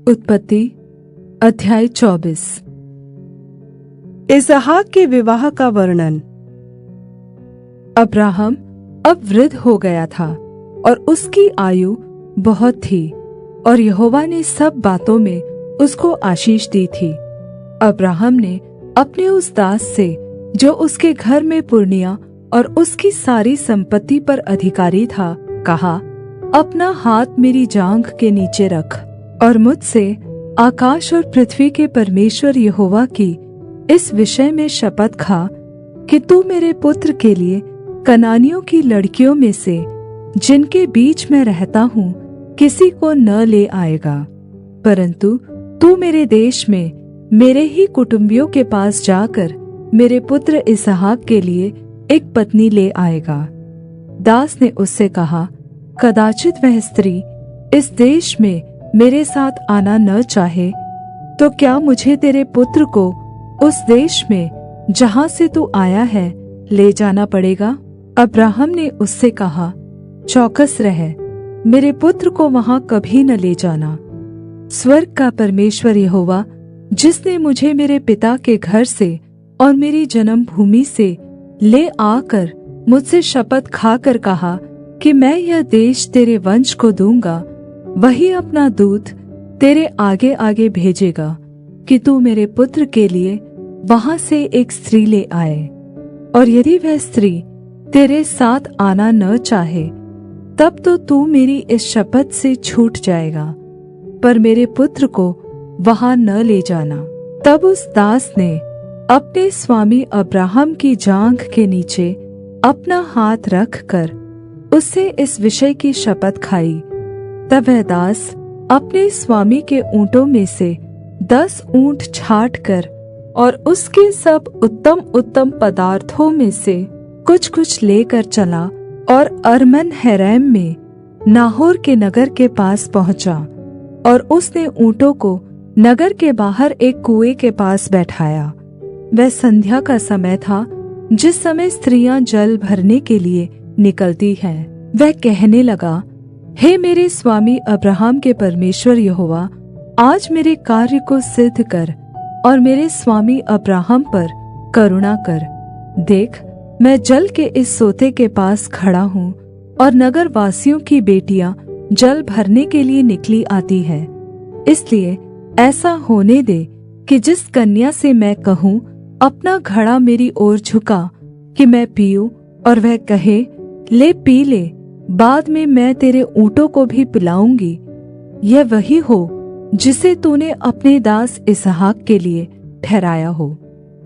उत्पत्ति अध्याय 24। इसहाक के विवाह का वर्णन। अब्राहम अब वृद्ध हो गया था और उसकी आयु बहुत थी, और यहोवा ने सब बातों में उसको आशीष दी थी। अब्राहम ने अपने उस दास से, जो उसके घर में पुरनिया और उसकी सारी संपत्ति पर अधिकारी था, कहा, अपना हाथ मेरी जांघ के नीचे रख और मुझसे आकाश और पृथ्वी के परमेश्वर यहोवा की इस विषय में शपथ खा कि तू मेरे पुत्र के लिए कनानियों की लड़कियों में से, जिनके बीच में रहता हूँ, किसी को न ले आएगा, परंतु तू मेरे देश में मेरे ही कुटुंबियों के पास जाकर मेरे पुत्र इसहाक के लिए एक पत्नी ले आएगा। दास ने उससे कहा, कदाचित वह स्त्री इस देश में मेरे साथ आना न चाहे, तो क्या मुझे तेरे पुत्र को उस देश में जहाँ से तू आया है ले जाना पड़ेगा? अब्राहम ने उससे कहा, चौकस रह, मेरे पुत्र को वहाँ कभी न ले जाना। स्वर्ग का परमेश्वर यहोवा, जिसने मुझे मेरे पिता के घर से और मेरी जन्मभूमि से ले आकर मुझसे शपथ खाकर कहा कि मैं यह देश तेरे वंश को दूंगा, वही अपना दूत तेरे आगे आगे भेजेगा कि तू मेरे पुत्र के लिए वहां से एक स्त्री ले आए। और यदि वह स्त्री तेरे साथ आना न चाहे, तब तो तू मेरी इस शपथ से छूट जाएगा, पर मेरे पुत्र को वहां न ले जाना। तब उस दास ने अपने स्वामी अब्राहम की जांघ के नीचे अपना हाथ रख कर उससे इस विषय की शपथ खाई। तब वह दास अपने स्वामी के ऊँटों में से 10 ऊँट छाट कर और उसके सब उत्तम उत्तम पदार्थों में से कुछ कुछ लेकर चला और अरमन-हेरैम में नाहोर के नगर के पास पहुँचा, और उसने ऊँटों को नगर के बाहर एक कुएं के पास बैठाया। वह संध्या का समय था, जिस समय स्त्रियां जल भरने के लिए निकलती हैं। वह कहने लगा, हे मेरे स्वामी अब्राहम के परमेश्वर यहोवा, आज मेरे कार्य को सिद्ध कर और मेरे स्वामी अब्राहम पर करुणा कर। देख, मैं जल के इस सोते के पास खड़ा हूँ, और नगर वासियों की बेटियां जल भरने के लिए निकली आती है। इसलिए ऐसा होने दे कि जिस कन्या से मैं कहूँ, अपना घड़ा मेरी ओर झुका कि मैं पीऊँ, और वह कहे, ले पी ले, बाद में मैं तेरे ऊँटों को भी पिलाऊंगी, यह वही हो जिसे तूने अपने दास इसहाक के लिए ठहराया हो।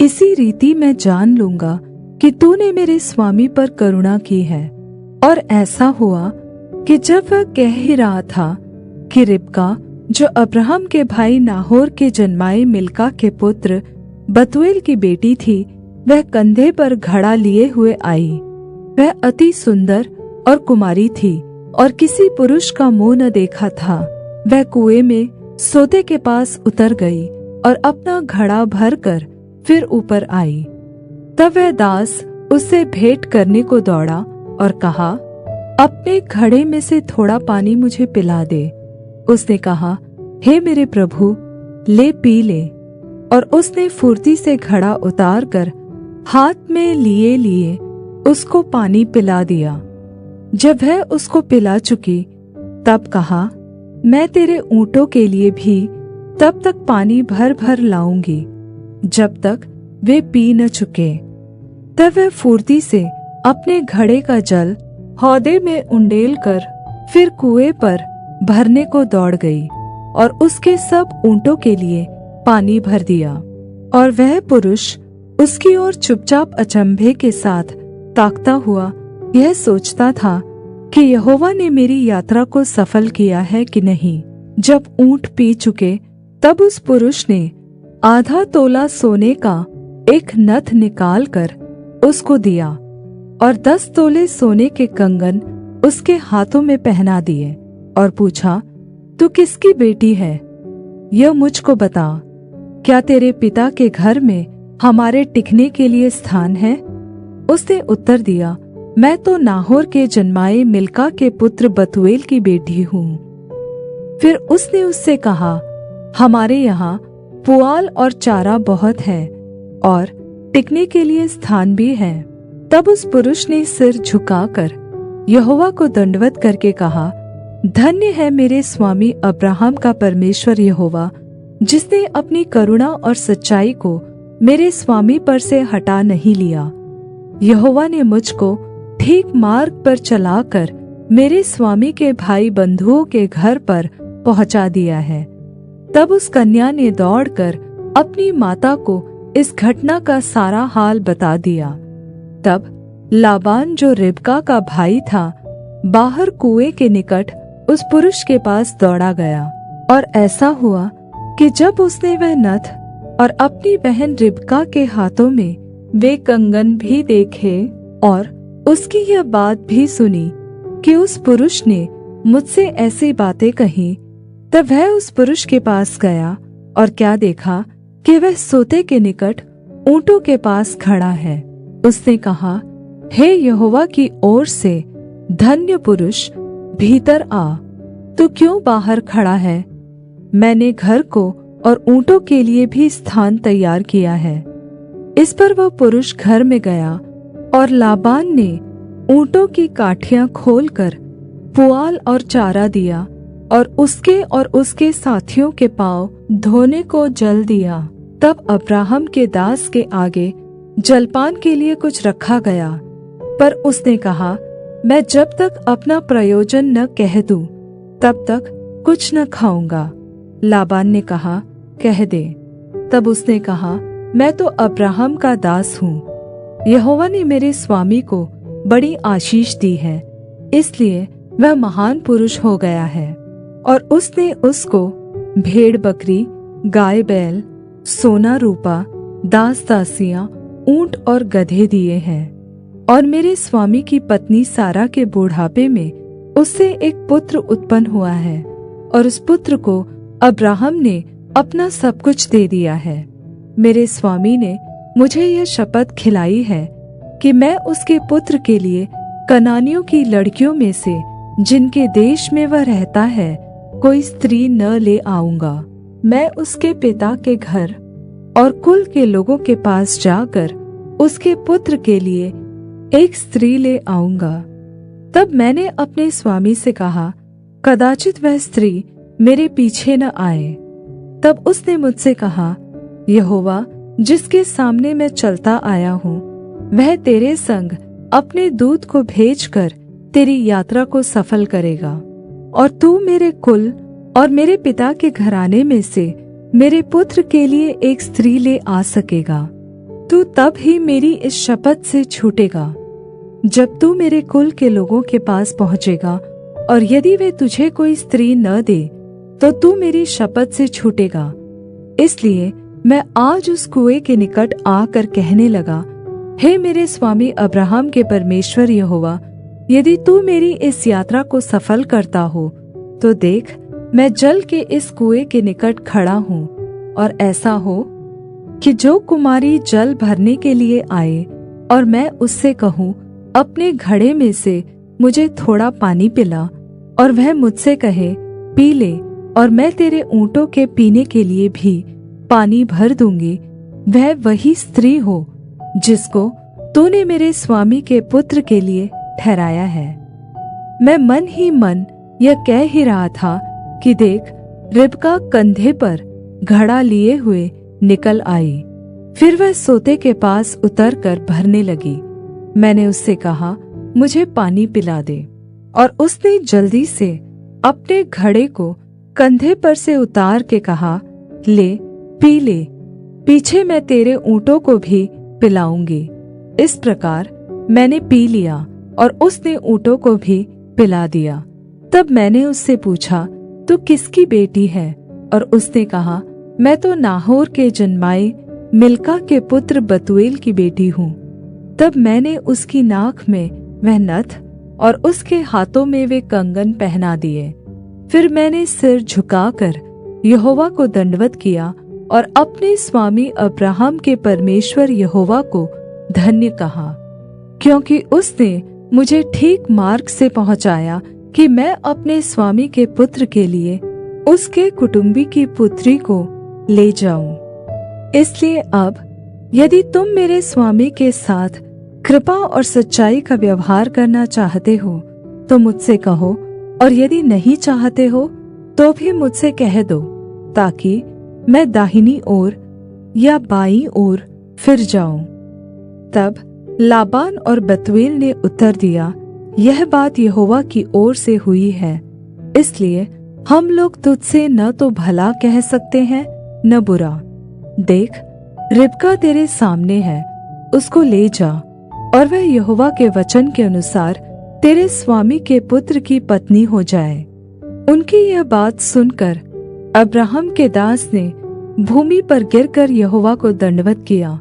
इसी रीति मैं जान लूंगा कि तूने मेरे स्वामी पर करुणा की है। और ऐसा हुआ कि जब वह कह ही रहा था कि रिबका, जो अब्राहम के भाई नाहोर के जन्माए मिल्का के पुत्र बतूएल की बेटी थी, वह कंधे पर घड़ा लिए हुए आई। वह अति सुंदर और कुमारी थी, और किसी पुरुष का मुंह न देखा था। वह कुएं में सोते के पास उतर गई और अपना घड़ा भर कर फिर ऊपर आई। तब वह दास उससे भेंट करने को दौड़ा और कहा, अपने घड़े में से थोड़ा पानी मुझे पिला दे। उसने कहा, हे मेरे प्रभु, ले पी ले। और उसने फुर्ती से घड़ा उतार कर हाथ में लिए लिए उसको पानी पिला दिया। जब वह उसको पिला चुकी, तब कहा, मैं तेरे ऊँटों के लिए भी तब तक पानी भर भर लाऊंगी, जब तक वे पी न चुके। तब वह फुर्ती से अपने घड़े का जल हौदे में उंडेल कर फिर कुएं पर भरने को दौड़ गई, और उसके सब ऊँटों के लिए पानी भर दिया। और वह पुरुष उसकी ओर चुपचाप अचंभे के साथ ताकता हुआ यह सोचता था कि यहोवा ने मेरी यात्रा को सफल किया है कि नहीं। जब ऊँट पी चुके, तब उस पुरुष ने आधा तोला सोने का एक नथ निकाल कर उसको दिया, और 10 तोले सोने के कंगन उसके हाथों में पहना दिए, और पूछा, तू किसकी बेटी है? यह मुझको बता। क्या तेरे पिता के घर में हमारे टिकने के लिए स्थान है? उसने उत्तर दिया, मैं तो नाहोर के जन्माए मिल्का के पुत्र बतूएल की बेटी हूँ। फिर उसने उससे कहा, हमारे यहाँ पुआल और चारा बहुत है और टिकने के लिए स्थान भी है। तब उस पुरुष ने सिर झुकाकर यहोवा को दंडवत करके कहा, धन्य है मेरे स्वामी अब्राहम का परमेश्वर यहोवा, जिसने अपनी करुणा और सच्चाई को मेरे स्वामी पर से हटा नहीं लिया। यहोवा ने मुझको ठीक मार्ग पर चलाकर मेरे स्वामी के भाई बंधुओं के घर पर पहुंचा दिया है। तब उस कन्या ने दौड़कर अपनी माता को इस घटना का सारा हाल बता दिया। तब लाबान, जो रिबका का भाई था, बाहर कुएं के निकट उस पुरुष के पास दौड़ा गया। और ऐसा हुआ कि जब उसने वह नथ और अपनी बहन रिबका के हाथों में वे कंगन भी देखे और उसकी यह बात भी सुनी कि उस पुरुष ने मुझसे ऐसी बातें कही, तब वह उस पुरुष के पास गया और क्या देखा कि वह सोते के निकट ऊँटों के पास खड़ा है। उसने कहा, हे यहोवा की ओर से धन्य पुरुष, भीतर आ। तू क्यों बाहर खड़ा है? मैंने घर को और ऊँटों के लिए भी स्थान तैयार किया है। इस पर वह पुरुष घर में गया और लाबान ने ऊँटों की काठियां खोलकर पुआल और चारा दिया और उसके साथियों के पाँव धोने को जल दिया। तब अब्राहम के दास के आगे जलपान के लिए कुछ रखा गया, पर उसने कहा, मैं जब तक अपना प्रयोजन न कह दूं तब तक कुछ न खाऊंगा। लाबान ने कहा, कह दे। तब उसने कहा, मैं तो अब्राहम का दास हूँ। यहोवा ने मेरे स्वामी को बड़ी आशीष दी है, इसलिए वह महान पुरुष हो गया है। और उसने उसको भेड़ बकरी, गाय बैल, सोना रूपा, दास दासियां, ऊंट और गधे दिए हैं। और मेरे स्वामी की पत्नी सारा के बुढ़ापे में उससे एक पुत्र उत्पन्न हुआ है, और उस पुत्र को अब्राहम ने अपना सब कुछ दे दिया है। मेरे स्वामी ने मुझे यह शपथ खिलाई है कि मैं उसके पुत्र के लिए कनानियों की लड़कियों में से, जिनके देश में वह रहता है, कोई स्त्री न ले आऊंगा। मैं उसके पिता के घर और कुल के लोगों के पास जाकर उसके पुत्र के लिए एक स्त्री ले आऊंगा। तब मैंने अपने स्वामी से कहा, कदाचित वह स्त्री मेरे पीछे न आए। तब उसने मुझसे कहा, यहोवा जिसके सामने मैं चलता आया हूँ, वह तेरे संग अपने दूत को भेजकर तेरी यात्रा को सफल करेगा, और तू मेरे कुल और मेरे पिता के घराने में से मेरे पुत्र के लिए एक स्त्री ले आ सकेगा। तू तब ही मेरी इस शपथ से छूटेगा जब तू मेरे कुल के लोगों के पास पहुँचेगा, और यदि वे तुझे कोई स्त्री न दे तो तू मेरी शपथ से छूटेगा। इसलिए मैं आज उस कुएं के निकट आकर कहने लगा, हे मेरे स्वामी अब्राहम के परमेश्वर यहोवा, यदि तू मेरी इस यात्रा को सफल करता हो तो देख, मैं जल के इस कुएं के निकट खड़ा हूँ, और ऐसा हो कि जो कुमारी जल भरने के लिए आए और मैं उससे कहूँ, अपने घड़े में से मुझे थोड़ा पानी पिला, और वह मुझसे कहे, पी ले, और मैं तेरे ऊँटों के पीने के लिए भी पानी भर दूंगी, वह वही स्त्री हो जिसको तूने मेरे स्वामी के पुत्र के लिए ठहराया है। मैं मन ही मन यह कह ही रहा था कि देख, रिबका कंधे पर घड़ा लिए हुए निकल आई। फिर वह सोते के पास उतरकर भरने लगी। मैंने उससे कहा, मुझे पानी पिला दे, और उसने जल्दी से अपने घड़े को कंधे पर से उतार के कहा, ले, पी ले, पीछे मैं तेरे ऊँटों को भी पिलाऊंगी। इस प्रकार मैंने पी लिया और उसने ऊँटों को भी पिला दिया। तब मैंने उससे पूछा, तू किसकी बेटी है? और उसने कहा, मैं तो नाहोर के जन्माए मिल्का के पुत्र बतूएल की बेटी हूँ। तब मैंने उसकी नाक में वह नथ और उसके हाथों में वे कंगन पहना दिए। फिर मैंने सिर झुकाकर यहोवा को दंडवत किया और अपने स्वामी अब्राहम के परमेश्वर यहोवा को धन्य कहा, क्योंकि उसने मुझे ठीक मार्ग से पहुँचाया कि मैं अपने स्वामी के पुत्र के लिए उसके कुटुंबी की पुत्री को ले जाऊं। इसलिए अब यदि तुम मेरे स्वामी के साथ कृपा और सच्चाई का व्यवहार करना चाहते हो तो मुझसे कहो, और यदि नहीं चाहते हो तो भी मुझसे कह दो, ताकि मैं दाहिनी ओर या बाईं ओर फिर जाऊं। तब लाबान और बतूएल ने उत्तर दिया, यह बात यहोवा की ओर से हुई है, इसलिए हम लोग तुझसे न तो भला कह सकते हैं न बुरा। देख, रिबका तेरे सामने है, उसको ले जा, और वह यहोवा के वचन के अनुसार तेरे स्वामी के पुत्र की पत्नी हो जाए। उनकी यह बात सुनकर अब्राहम के दास ने भूमि पर गिरकर यहोवा को दंडवत किया।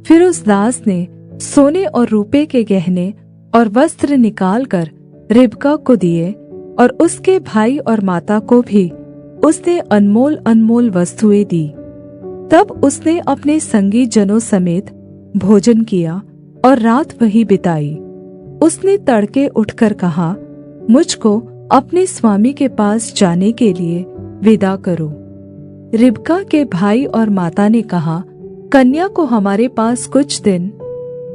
फिर उस दास ने सोने और रूपे के गहने और वस्त्र निकालकर रिबका को दिए, और उसके भाई और माता को भी उसने अनमोल अनमोल वस्तुएं दी। तब उसने अपने संगी जनों समेत भोजन किया और रात वहीं बिताई। उसने तड़के उठकर कहा, मुझको अपने स्वामी के पास जाने के लिए विदा करो। रिबका के भाई और माता ने कहा, कन्या को हमारे पास कुछ दिन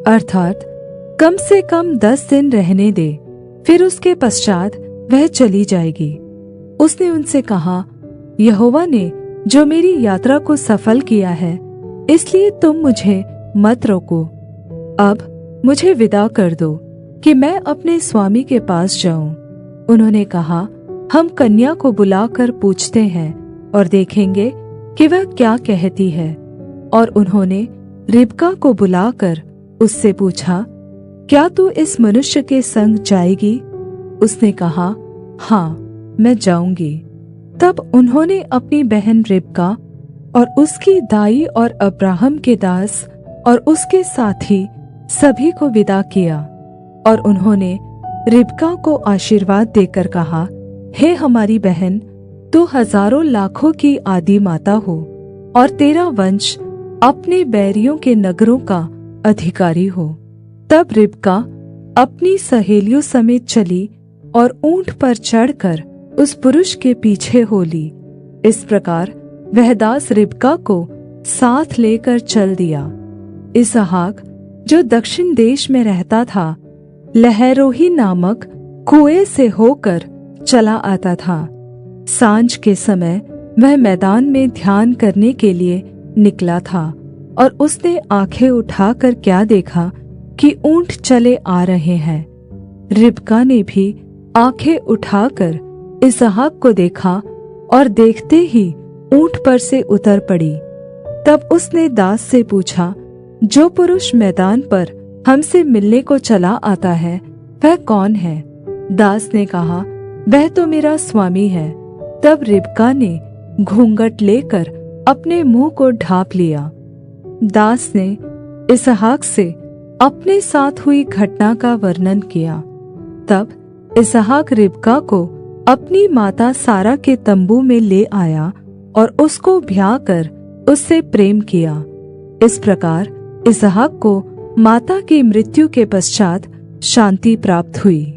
अर्थात कम से कम 10 दिन रहने दे, फिर उसके पश्चात वह चली जाएगी। उसने उनसे कहा, यहोवा ने जो मेरी यात्रा को सफल किया है, इसलिए तुम मुझे मत रोको। अब मुझे विदा कर दो कि मैं अपने स्वामी के पास जाऊं। उन्होंने कहा, हम कन्या को बुलाकर पूछते हैं और देखेंगे कि वह क्या कहती है। और उन्होंने रिबका को बुलाकर उससे पूछा, क्या तू इस मनुष्य के संग जाएगी? उसने कहा, हाँ, मैं जाऊंगी। तब उन्होंने अपनी बहन रिबका और उसकी दाई और अब्राहम के दास और उसके साथी सभी को विदा किया। और उन्होंने रिबका को आशीर्वाद देकर कहा, हे हमारी बहन, तू हजारों लाखों की आदि माता हो, और तेरा वंश अपने बैरियों के नगरों का अधिकारी हो। तब रिबका अपनी सहेलियों समेत चली और ऊंट पर चढ़कर उस पुरुष के पीछे हो ली। इस प्रकार वह दास रिबका को साथ लेकर चल दिया। इसहाक, जो दक्षिण देश में रहता था, लहैरोई नामक कुएं से होकर चला आता था। सांझ के समय वह मैदान में ध्यान करने के लिए निकला था, और उसने आंखें उठाकर क्या देखा कि ऊंट चले आ रहे हैं। रिबका ने भी आंखें उठाकर इसहाक को देखा, और देखते ही ऊंट पर से उतर पड़ी। तब उसने दास से पूछा, जो पुरुष मैदान पर हमसे मिलने को चला आता है, वह कौन है? दास ने कहा, वह तो मेरा स्वामी है। तब रिबका ने घूंघट लेकर अपने मुंह को ढांप लिया। दास ने इसहाक से अपने साथ हुई घटना का वर्णन किया। तब इसहाक रिबका को अपनी माता सारा के तंबू में ले आया और उसको ब्याह कर उससे प्रेम किया। इस प्रकार इसहाक को माता की मृत्यु के पश्चात शान्ति प्राप्त हुई।